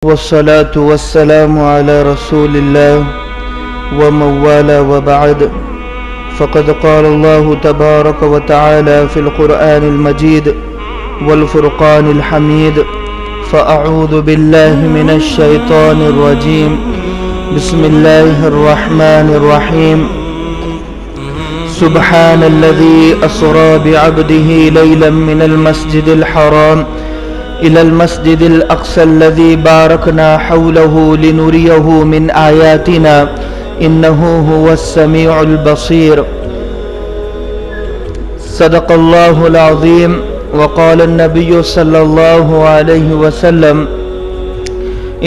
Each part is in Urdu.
والصلاة والسلام على رسول الله ومن والاه وبعد. فقد قال الله تبارك وتعالى في القرآن المجيد والفرقان الحميد: فأعوذ بالله من الشيطان الرجيم. بسم الله الرحمن الرحيم. سبحان الذي أسرى بعبده ليلا من المسجد الحرام إلى المسجد الأقصى الذي باركنا حوله لنريه من آياتنا إنه هو السميع البصير. صدق الله العظيم. وقال النبي صلى الله عليه وسلم: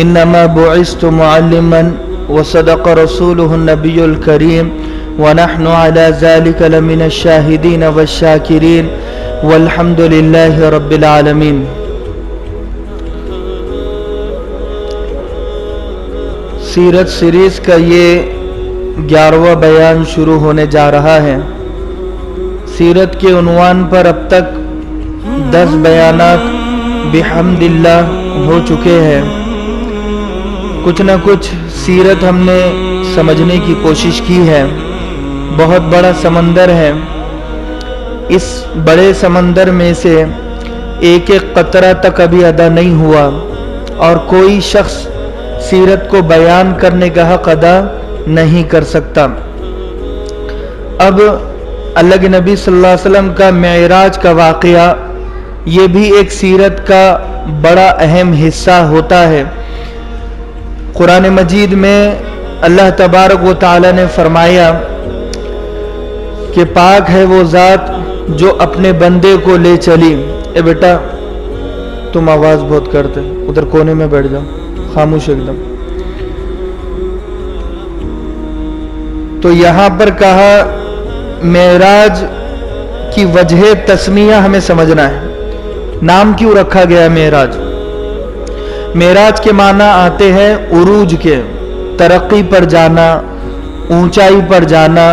إنما بعثت معلما. وصدق رسوله النبي الكريم. ونحن على ذلك لمن الشاهدين والشاكرين والحمد لله رب العالمين. سیرت سیریز کا یہ 11واں بیان شروع ہونے جا رہا ہے. سیرت کے عنوان پر اب تک 10 بیانات بحمد اللہ ہو چکے ہیں. کچھ نہ کچھ سیرت ہم نے سمجھنے کی کوشش کی ہے. بہت بڑا سمندر ہے. اس بڑے سمندر میں سے ایک ایک قطرہ تک ابھی ادا نہیں ہوا اور کوئی شخص سیرت کو بیان کرنے کا حق ادا نہیں کر سکتا. اب اللہ کے نبی صلی اللہ علیہ وسلم کا معراج کا واقعہ یہ بھی ایک سیرت کا بڑا اہم حصہ ہوتا ہے. قرآن مجید میں اللہ تبارک و تعالی نے فرمایا کہ پاک ہے وہ ذات جو اپنے بندے کو لے چلی. اے بیٹا تم آواز بہت کرتے، ادھر کونے میں بیٹھ جاؤ، خاموش ایک دم. تو یہاں پر کہا معراج کی وجہ تسمیہ ہمیں سمجھنا ہے. نام کیوں رکھا گیا معراج؟ معراج کے معنی آتے ہیں عروج کے، ترقی پر جانا، اونچائی پر جانا،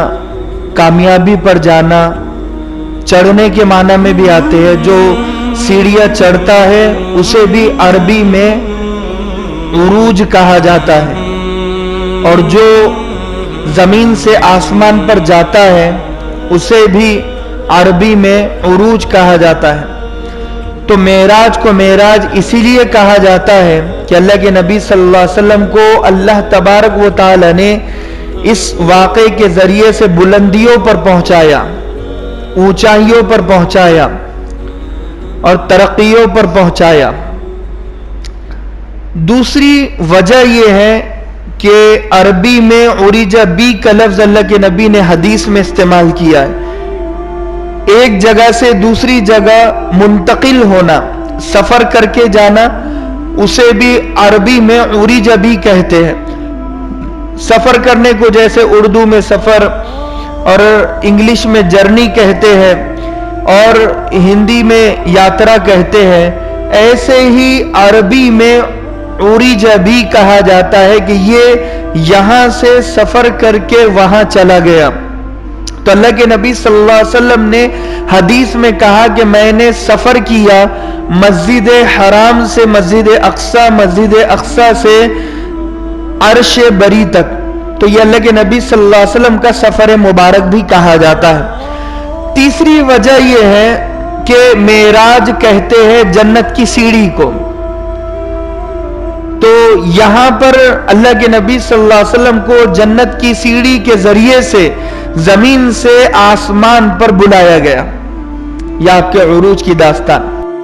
کامیابی پر جانا. چڑھنے کے معنی میں بھی آتے ہیں. جو سیڑھیاں چڑھتا ہے اسے بھی عربی میں عروج کہا جاتا ہے، اور جو زمین سے آسمان پر جاتا ہے اسے بھی عربی میں عروج کہا جاتا ہے. تو معراج کو معراج اسی لیے کہا جاتا ہے کہ اللہ کے نبی صلی اللہ علیہ وسلم کو اللہ تبارک و تعالی نے اس واقعے کے ذریعے سے بلندیوں پر پہنچایا، اونچائیوں پر پہنچایا اور ترقیوں پر پہنچایا. دوسری وجہ یہ ہے کہ عربی میں عرج بی کا لفظ اللہ کے نبی نے حدیث میں استعمال کیا ہے. ایک جگہ سے دوسری جگہ منتقل ہونا، سفر کر کے جانا، اسے بھی عربی میں عرج بی کہتے ہیں. سفر کرنے کو جیسے اردو میں سفر اور انگلش میں جرنی کہتے ہیں اور ہندی میں یاترا کہتے ہیں، ایسے ہی عربی میں عرج بی کہا جاتا ہے کہ یہ یہاں سے سفر کر کے وہاں چلا گیا. تو اللہ کے نبی صلی اللہ علیہ وسلم نے حدیث میں کہا کہ میں نے سفر کیا مسجد حرام سے مسجد اقصی سے عرش بری تک. تو یہ اللہ کے نبی صلی اللہ علیہ وسلم کا سفر مبارک بھی کہا جاتا ہے. تیسری وجہ یہ ہے کہ معراج کہتے ہیں جنت کی سیڑھی کو. تو یہاں پر اللہ کے نبی صلی اللہ علیہ وسلم کو جنت کی سیڑھی کے ذریعے سے زمین سے آسمان پر بلایا گیا. یہ آپ کے عروج کی داستان.